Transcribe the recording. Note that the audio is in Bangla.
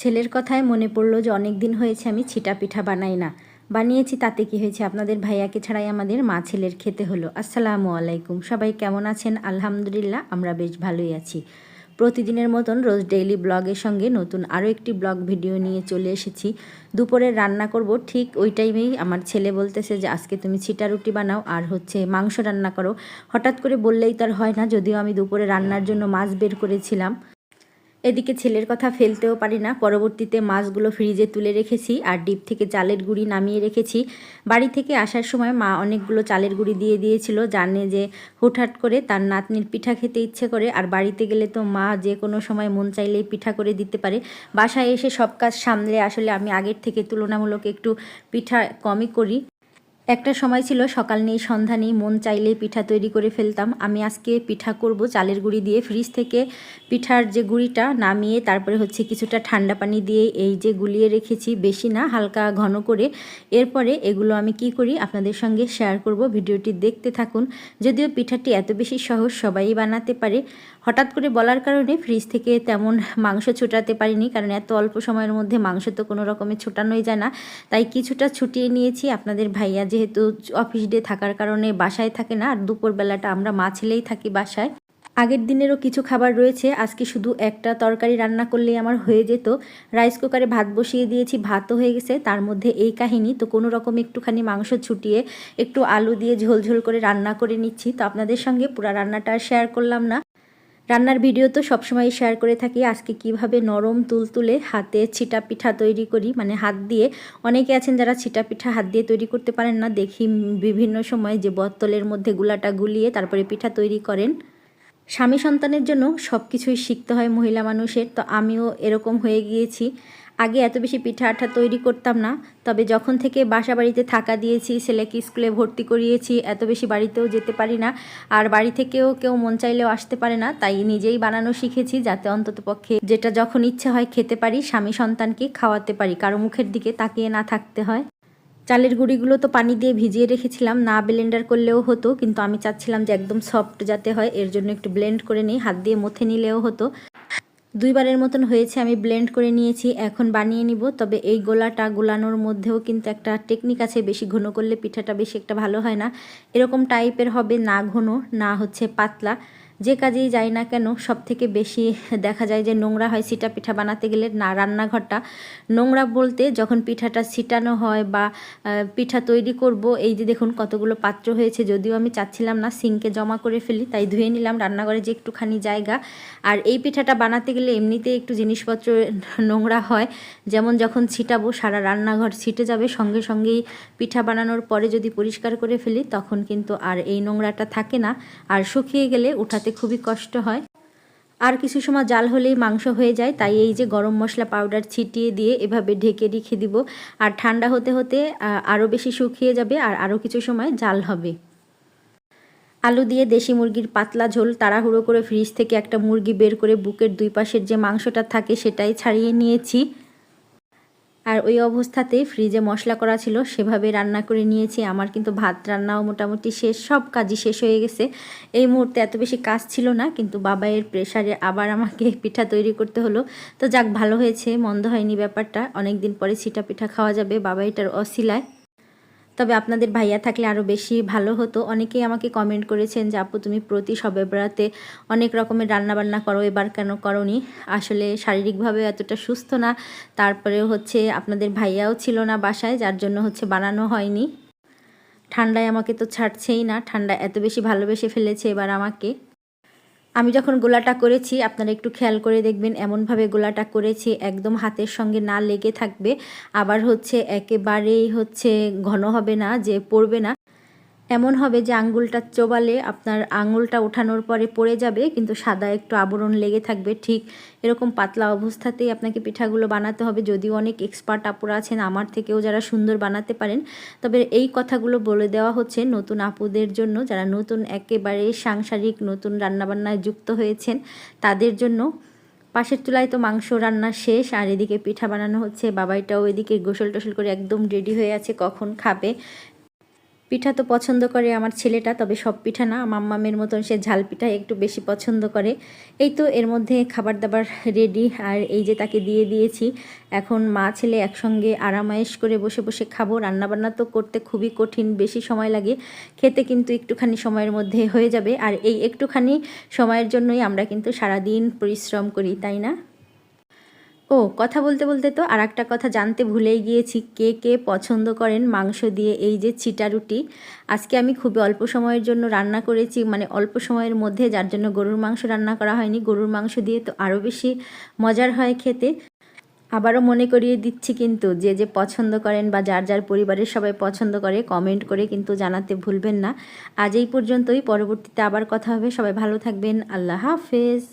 ছেলের কথায় মনে পড়লো যে অনেক দিন হয়েছে আমি ছিটা পিঠা বানাই না। বানিয়েছি, তাতে কি হয়েছে, আপনাদের ভাইয়াকে ছাড়াই আমাদের মা ছেলের খেতে হলো। আসসালামু আলাইকুম, সবাই কেমন আছেন? আলহামদুলিল্লাহ, আমরা বেশ ভালোই আছি। প্রতিদিনের মতন রোজ ডেইলি ব্লগের সঙ্গে নতুন আরও একটি ব্লগ ভিডিও নিয়ে চলে এসেছি। দুপুরে রান্না করব, ঠিক ওই টাইমেই আমার ছেলে বলতেছে যে আজকে তুমি ছিটা রুটি বানাও আর মাংস রান্না করো। হঠাৎ করে বললেই তার হয় না, যদিও আমি দুপুরে রান্নার জন্য মাছ বের করেছিলাম। এদিকে ছেলের কথা ফেলতেও পারি না। পরবর্তীতে মাছগুলো ফ্রিজে তুলে রেখেছি আর ডিপ থেকে চালের গুঁড়ি নামিয়ে রেখেছি। বাড়ি থেকে আসার সময় মা অনেকগুলো চালের গুঁড়ি দিয়ে দিয়েছিল, জানে যে হুটহাট করে তার নাতনির পিঠা খেতে ইচ্ছে করে, আর বাড়িতে গেলে তো মা যে কোনো সময় মন চাইলেই পিঠা করে দিতে পারে। বাসায় এসে সব কাজ সামলে আসলে আমি আগের থেকে তুলনামূলক একটু পিঠা কমই করি। একটা সময় ছিল সকাল নেই সন্ধ্যা নেই, মন চাইলেই পিঠা তৈরি করে ফেলতাম। আমি আজকে পিঠা করব চালের গুঁড়ি দিয়ে। ফ্রিজ থেকে পিঠার যে গুঁড়িটা নামিয়ে তারপরে কিছুটা ঠান্ডা পানি দিয়ে এই যে গুলিয়ে রেখেছি, বেশি না, হালকা ঘন করে। এরপরে এগুলো আমি কি করি আপনাদের সঙ্গে শেয়ার করব, ভিডিওটি দেখতে থাকুন। যদিও পিঠাটি এত বেশি সহজ, সবাই বানাতে পারে। হঠাৎ করে বলার কারণে ফ্রিজ থেকে তেমন মাংস ছোটাতে পারিনি, কারণ এত অল্প সময়ের মধ্যে মাংস তো কোনো রকমে ছোটানোই যায় না। তাই কিছুটা ছুটিয়ে নিয়েছি। আপনাদের ভাইয়া যেহেতু অফিস ডে থাকার কারণে বাসায় থাকে না, আর দুপুরবেলাটা আমরা মা ছেলেই থাকি বাসায়। আগের দিনেরও কিছু খাবার রয়েছে, আজকে শুধু একটা তরকারি রান্না করলেই আমার হয়ে যেত। রাইস কুকারে ভাত বসিয়ে দিয়েছি, ভাতও হয়ে গেছে। তার মধ্যে এই কাহিনী, তো কোনো রকম একটুখানি মাংস ছুটিয়ে একটু আলু দিয়ে ঝোল ঝোল করে রান্না করে নিচ্ছি। তো আপনাদের সঙ্গে পুরো রান্নাটা আর শেয়ার করলাম না। রান্নার ভিডিও তো সবসময় শেয়ার করে থাকি। আজকে কিভাবে নরম তুলতুলে হাতে ছিটা পিঠা তৈরি করি, মানে হাত দিয়ে। অনেকে আছেন যারা ছিটা পিঠা হাত দিয়ে তৈরি করতে পারেন না, দেখি বিভিন্ন সময় যে বোতলের মধ্যে গুলাটা গুলিয়ে তারপরে পিঠা তৈরি করেন। স্বামী সন্তানের জন্য সব কিছুই শিখতে হয় মহিলা মানুষের, তো আমিও এরকম হয়ে গিয়েছি। আগে এত বেশি পিঠা আঠা তৈরি করতাম না, তবে যখন থেকে বাসা বাড়িতে থাকা দিয়েছি, ছেলেকে স্কুলে ভর্তি করিয়েছি, এত বেশি বাড়িতেও যেতে পারি না, আর বাড়ি থেকেও কেউ মন চাইলেও আসতে পারে না, তাই নিজেই বানানো শিখেছি, যাতে অন্ততপক্ষে যেটা যখন ইচ্ছে হয় খেতে পারি, স্বামী সন্তানকে খাওয়াতে পারি, কারো মুখের দিকে তাকিয়ে না থাকতে হয়। চালের গুঁড়িগুলো তো পানি দিয়ে ভিজিয়ে রেখেছিলাম, না ব্লেন্ডার করলেও হতো, কিন্তু আমি চাচ্ছিলাম যে একদম সফট যাতে হয়, এর জন্য একটু ব্লেন্ড করে নিই, হাত দিয়ে মথে নিলেও হতো। দুইবারের মতন হয়েছে, আমি ব্লেন্ড করে নিয়েছি, এখন বানিয়ে নিব। তবে এই গোলাটা গোলানোর মধ্যেও কিন্তু একটা টেকনিক আছে, বেশি ঘন করলে পিঠাটা বেশি একটা ভালো হয় না। এরকম টাইপের হবে, না ঘন না পাতলা। যে কাজেই যাই না কেন, সব থেকে বেশি দেখা যায় যে নোংরা হয় ছিটা পিঠা বানাতে গেলে। না, রান্নাঘরটা নোংরা বলতে যখন পিঠাটা ছিটানো হয় বা পিঠা তৈরি করব, এই যে দেখুন কতগুলো পাত্র হয়েছে, যদিও আমি চাচ্ছিলাম না সিঙ্কে জমা করে ফেলি, তাই ধুয়ে নিলাম রান্নাঘরে যে একটুখানি জায়গা। আর এই পিঠাটা বানাতে গেলে এমনিতেই একটু জিনিসপত্র নোংরা হয়, যেমন যখন ছিটাবো সারা রান্নাঘর ছিটে যাবে, সঙ্গে সঙ্গেই পিঠা বানানোর পরে যদি পরিষ্কার করে ফেলি তখন কিন্তু আর এই নোংরাটা থাকে না, আর শুকিয়ে গেলে উঠাতে খুবই কষ্ট হয়। আর কিছু সময় জাল হলেই মাংস হয়ে যায়, তাই এই যে গরম মশলা পাউডার ছিটিয়ে দিয়ে এভাবে ঢেকে রেখে দিব, আর ঠান্ডা হতে হতে আরও বেশি শুকিয়ে যাবে আর আরও কিছু সময় জাল হবে। আলু দিয়ে দেশি মুরগির পাতলা ঝোল, তাড়াহুড়ো করে ফ্রিজ থেকে একটা মুরগি বের করে বুকের দুই পাশের যে মাংসটা থাকে সেটাই ছাড়িয়ে নিয়েছি, আর ওই অবস্থাতেই ফ্রিজে মশলা করা ছিল সেভাবে রান্না করে নিয়েছি। আমার কিন্তু ভাত রান্নাও মোটামুটি শেষ, সব কাজই শেষ হয়ে গেছে। এই মুহূর্তে এত বেশি কাজ ছিল না, কিন্তু বাবাইয়ের প্রেশারে আবার আমাকে পিঠা তৈরি করতে হলো। তো যাক, ভালো হয়েছে, মন্দ হয়নি ব্যাপারটা। অনেক দিন পরে ছিটা পিঠা খাওয়া যাবে বাবাইটার অছিলায়। তবে আপনাদের ভাইয়া থাকলে আরও বেশি ভালো হতো। অনেকেই আমাকে কমেন্ট করেছেন যে আপু তুমি প্রতি শবে বরাতে অনেক রকমের রান্নাবান্না করো, এবার কেন করোনি? আসলে শারীরিকভাবে এতটা সুস্থ না, তারপরে আপনাদের ভাইয়াও ছিল না বাসায়, যার জন্য বানানো হয়নি। ঠান্ডায় আমাকে তো ছাড়ছেই না, ঠান্ডা এত বেশি ভালোবেসে ফেলেছে এবার আমাকে। আমি যখন গোলাটা করেছি আপনারা একটু খেয়াল করে দেখবেন, এমনভাবে গোলাটা করেছি একদম হাতের সঙ্গে না লেগে থাকবে, আবার একেবারেই ঘন হবে না যে পড়বে না, এমন হবে যে আঙ্গুলটা চোবালে আপনার আঙুলটা ওঠানোর পরে পড়ে যাবে, কিন্তু সাদা একটু আবরণ লেগে থাকবে। ঠিক এরকম পাতলা অবস্থাতেই আপনাকে পিঠাগুলো বানাতে হবে। যদিও অনেক এক্সপার্ট আপুরা আছেন আমার থেকেও যারা সুন্দর বানাতে পারেন, তবে এই কথাগুলো বলে দেওয়া হচ্ছে নতুন আপুদের জন্য, যারা নতুন একেবারে সাংসারিক নতুন রান্নাবান্নায় যুক্ত হয়েছেন তাদের জন্য। পাশের চুলায় তো মাংস রান্না শেষ, আর এদিকে পিঠা বানানো হচ্ছে। বাবাইটাও এদিকে গোসল টোসল করে একদম রেডি হয়ে আছে, কখন খাবে। পিঠা তো পছন্দ করে আমার ছেলেটা, তবে সব পিঠা না, মাম্মামের মতন সে ঝাল পিঠা একটু বেশি পছন্দ করে। এই তো এর মধ্যে খাবার দাবার রেডি, আর এই যে তাকে দিয়ে দিয়েছি। এখন মা ছেলে একসঙ্গে আরামায়েশ করে বসে বসে খাবো। রান্নাবান্না তো করতে খুবই কঠিন, বেশি সময় লাগে, খেতে কিন্তু একটুখানি সময়ের মধ্যে হয়ে যাবে। আর এই একটুখানি সময়ের জন্যই আমরা কিন্তু সারাদিন পরিশ্রম করি, তাই না? ও, কথা বলতে বলতে তো আর একটা কথা জানতে ভুলেই গিয়েছি, কে কে পছন্দ করেন মাংস দিয়ে এই যে চিটা রুটি। আজকে আমি খুবই অল্প সময়ের জন্য রান্না করেছি, মানে অল্প সময়ের মধ্যে, যার জন্য গরুর মাংস রান্না করা হয়নি। গরুর মাংস দিয়ে তো আরও বেশি মজার হয় খেতে। আবারও মনে করিয়ে দিচ্ছি কিন্তু, যে যে পছন্দ করেন বা যার যার পরিবারের সবাই পছন্দ করে কমেন্ট করে কিন্তু জানাতে ভুলবেন না। আজ এই পর্যন্তই, পরবর্তীতে আবার কথা হবে। সবাই ভালো থাকবেন, আল্লাহ হাফেজ।